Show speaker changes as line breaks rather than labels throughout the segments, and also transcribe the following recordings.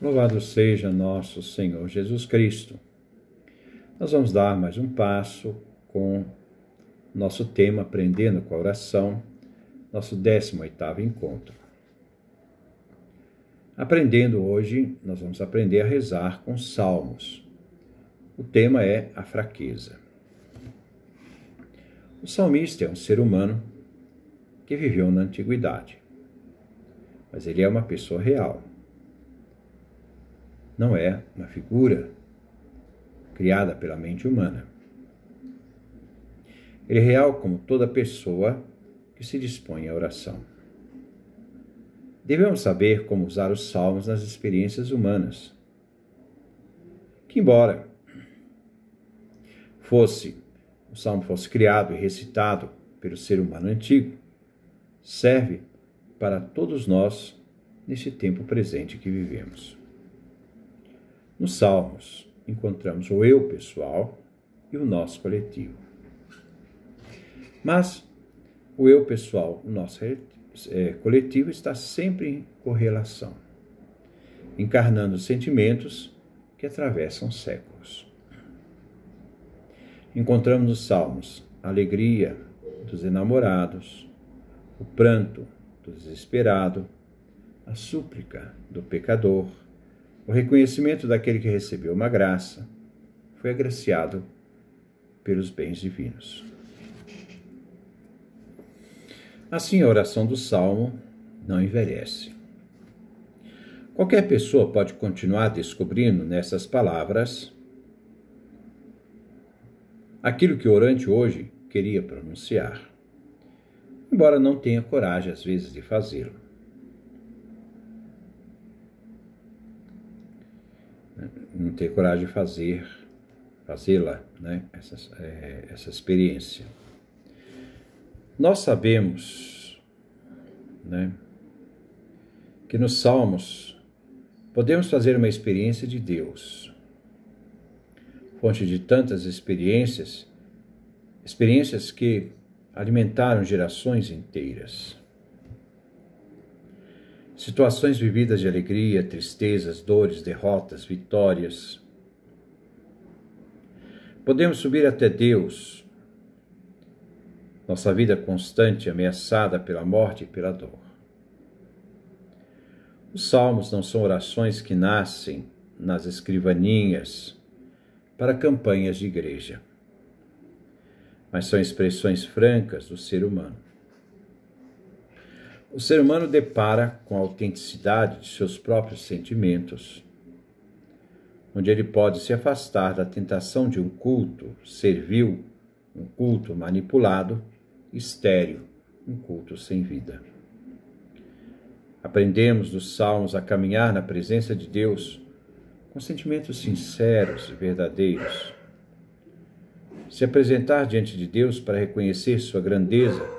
Louvado seja nosso Senhor Jesus Cristo. Nós vamos dar mais um passo com nosso tema Aprendendo com a Oração, nosso 18º encontro. Aprendendo hoje, nós vamos aprender a rezar com salmos. O tema é a fraqueza. O salmista é um ser humano que viveu na antiguidade, mas ele é uma pessoa real. Não é uma figura criada pela mente humana. Ele é real como toda pessoa que se dispõe à oração. Devemos saber como usar os salmos nas experiências humanas, que embora o salmo fosse criado e recitado pelo ser humano antigo, serve para todos nós neste tempo presente que vivemos. Nos salmos, encontramos o eu pessoal e o nós coletivo. Mas o eu pessoal, o nosso coletivo, está sempre em correlação, encarnando sentimentos que atravessam séculos. Encontramos nos salmos a alegria dos enamorados, o pranto do desesperado, a súplica do pecador, o reconhecimento daquele que recebeu uma graça, foi agraciado pelos bens divinos. Assim, a oração do Salmo não envelhece. Qualquer pessoa pode continuar descobrindo nessas palavras aquilo que o orante hoje queria pronunciar, embora não tenha coragem, às vezes, de fazê-lo. Não ter coragem de fazê-la, essa experiência. Nós sabemos, que nos Salmos podemos fazer uma experiência de Deus, fonte de tantas experiências que alimentaram gerações inteiras. Situações vividas de alegria, tristezas, dores, derrotas, vitórias. Podemos subir até Deus, nossa vida constante ameaçada pela morte e pela dor. Os salmos não são orações que nascem nas escrivaninhas para campanhas de igreja, mas são expressões francas do ser humano. O ser humano depara com a autenticidade de seus próprios sentimentos, onde ele pode se afastar da tentação de um culto servil, um culto manipulado, estéril, um culto sem vida. Aprendemos dos salmos a caminhar na presença de Deus com sentimentos sinceros e verdadeiros. Se apresentar diante de Deus para reconhecer sua grandeza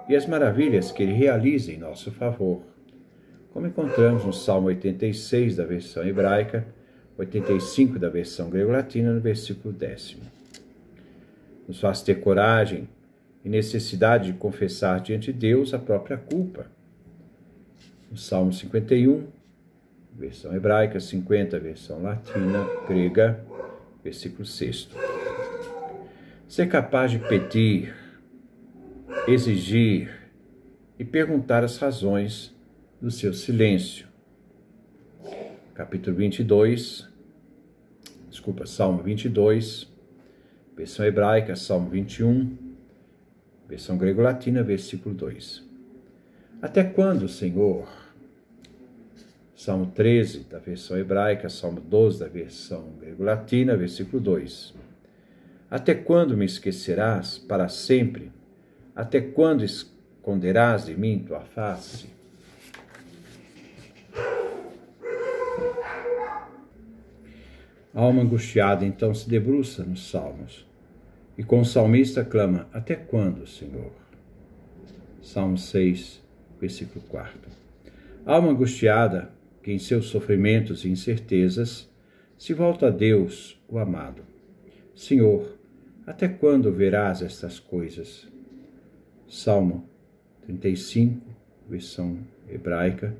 e as maravilhas que Ele realiza em nosso favor, como encontramos no Salmo 86 da versão hebraica, 85 da versão grego-latina, no versículo 10º. Nos faz ter coragem e necessidade de confessar diante de Deus a própria culpa. No Salmo 51, versão hebraica, 50, versão latina, grega, versículo 6º. Ser capaz de pedir, exigir e perguntar as razões do seu silêncio. Salmo 22, versão hebraica, Salmo 21, versão grego-latina, versículo 2. Até quando, Senhor? Salmo 13, da versão hebraica, Salmo 12, da versão grego-latina, versículo 2. Até quando me esquecerás para sempre? Até quando esconderás de mim tua face? A alma angustiada então se debruça nos salmos e com o salmista clama: até quando, Senhor? Salmo 6, versículo 4. A alma angustiada que em seus sofrimentos e incertezas se volta a Deus, o amado. Senhor, até quando verás estas coisas? Salmo 35, versão hebraica,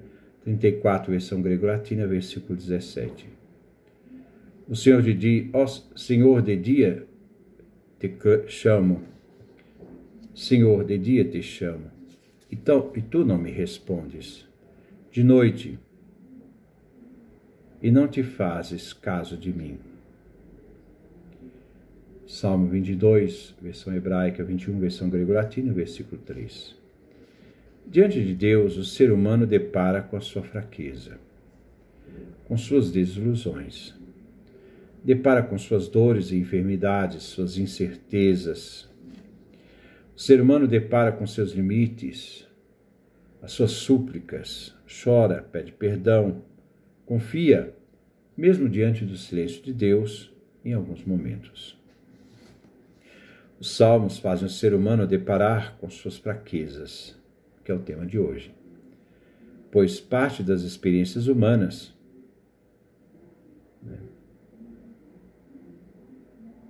34, versão grego-latina, versículo 17. O Senhor de dia, ó Senhor, de dia te chamo. Senhor, de dia te chamo. Então, e tu não me respondes. De noite, e não te fazes caso de mim. Salmo 22, versão hebraica, 21, versão grego-latina, versículo 3. Diante de Deus, o ser humano depara com a sua fraqueza, com suas desilusões, depara com suas dores e enfermidades, suas incertezas. O ser humano depara com seus limites, as suas súplicas, chora, pede perdão, confia, mesmo diante do silêncio de Deus, em alguns momentos. Os salmos fazem o ser humano deparar com suas fraquezas, que é o tema de hoje, pois parte das experiências humanas,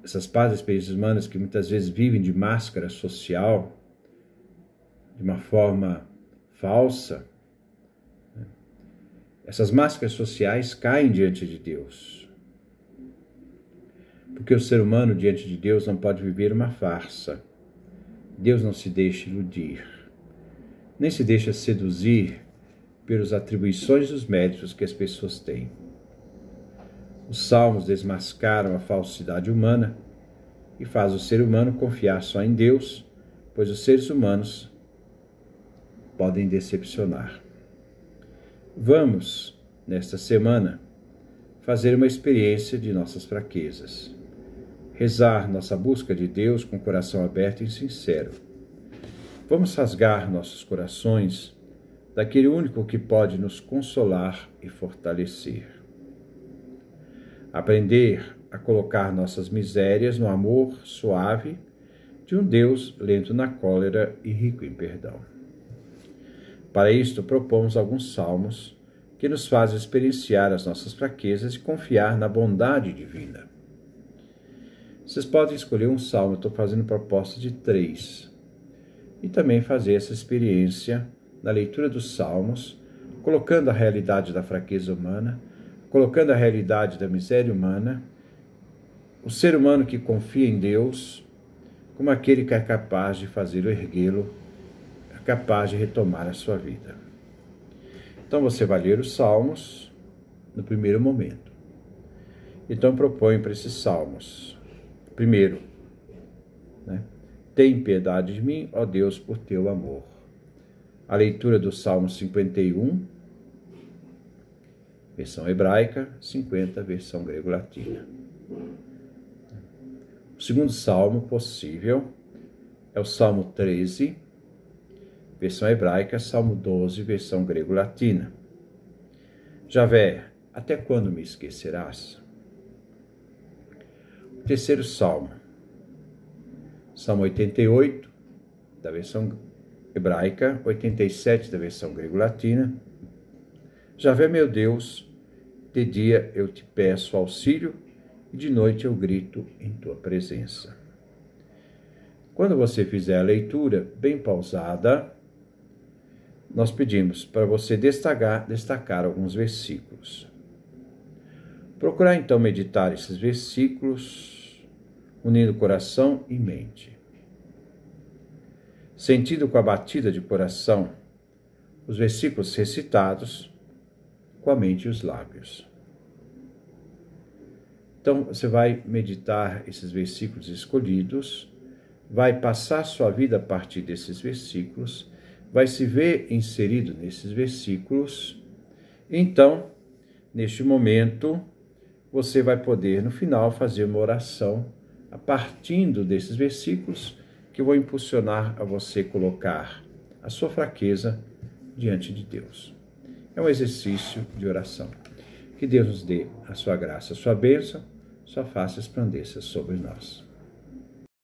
essas partes das experiências humanas que muitas vezes vivem de máscara social, de uma forma falsa, essas máscaras sociais caem diante de Deus. Porque o ser humano diante de Deus não pode viver uma farsa. Deus não se deixa iludir, nem se deixa seduzir pelas atribuições e os méritos que as pessoas têm. Os salmos desmascaram a falsidade humana e faz o ser humano confiar só em Deus, pois os seres humanos podem decepcionar. Vamos, nesta semana, fazer uma experiência de nossas fraquezas. Rezar nossa busca de Deus com o coração aberto e sincero. Vamos rasgar nossos corações daquele único que pode nos consolar e fortalecer. Aprender a colocar nossas misérias no amor suave de um Deus lento na cólera e rico em perdão. Para isto, propomos alguns salmos que nos fazem experienciar as nossas fraquezas e confiar na bondade divina. Vocês podem escolher um salmo, eu estou fazendo proposta de 3. E também fazer essa experiência na leitura dos salmos, colocando a realidade da fraqueza humana, colocando a realidade da miséria humana, o ser humano que confia em Deus, como aquele que é capaz de fazê-lo erguê-lo, é capaz de retomar a sua vida. Então você vai ler os salmos no primeiro momento. Então proponho para esses salmos. Primeiro, tem piedade de mim, ó Deus, por teu amor. A leitura do Salmo 51, versão hebraica, 50, versão grego-latina. O segundo salmo possível é o Salmo 13, versão hebraica, Salmo 12, versão grego-latina. Javé, até quando me esquecerás? O terceiro salmo, Salmo 88, da versão hebraica, 87 da versão grego-latina. Javé, meu Deus, de dia eu te peço auxílio e de noite eu grito em tua presença. Quando você fizer a leitura bem pausada, nós pedimos para você destacar alguns versículos. Procurar então meditar esses versículos, unindo coração e mente. Sentindo com a batida de coração os versículos recitados, com a mente e os lábios. Então, você vai meditar esses versículos escolhidos, vai passar sua vida a partir desses versículos, vai se ver inserido nesses versículos. Então, neste momento, você vai poder, no final, fazer uma oração a partir desses versículos que vou impulsionar a você colocar a sua fraqueza diante de Deus. É um exercício de oração. Que Deus nos dê a sua graça, a sua bênção, sua face resplandeça sobre nós.